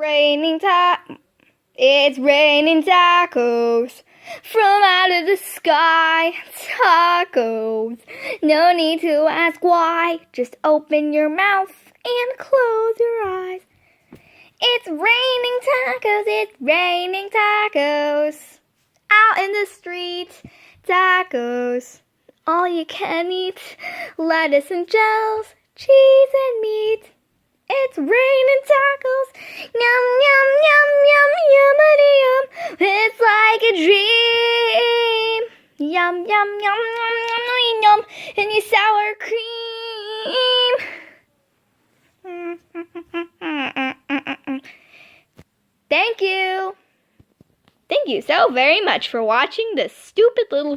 It's raining tacos from out of the sky. Tacos. No need to ask why. Just open your mouth and close your eyes. It's raining tacos. It's raining tacos. Out in the street, tacos. All you can eat. Lettuce and gels, cheese and meat. It's raining tacos. Yum, yum, yum, yum, yummity yum. It's like a dream. Yum, yum, yum, yum, yum, yum, yum. And your sour cream. Thank you. Thank you so very much for watching this stupid little